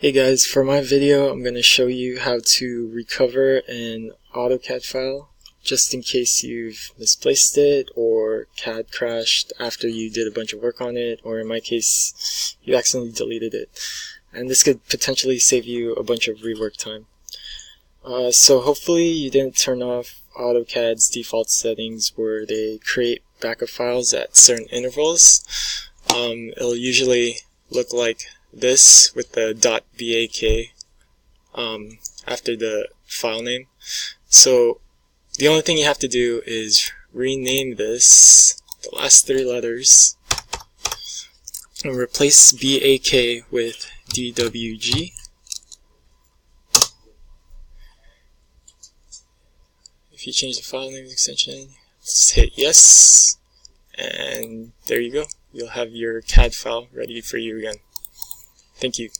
Hey guys, for my video I'm going to show you how to recover an Autocad file just in case you've misplaced it or CAD crashed after you did a bunch of work on it, or in my case you accidentally deleted it, and this could potentially save you a bunch of rework time. So hopefully you didn't turn off AutoCAD's default settings where they create backup files at certain intervals. It'll usually look like this with the .bak after the file name. So the only thing you have to do is rename this, the last three letters, and replace BAK with DWG. If you change the file name extension, just hit yes, and there you go. You'll have your CAD file ready for you again. Thank you.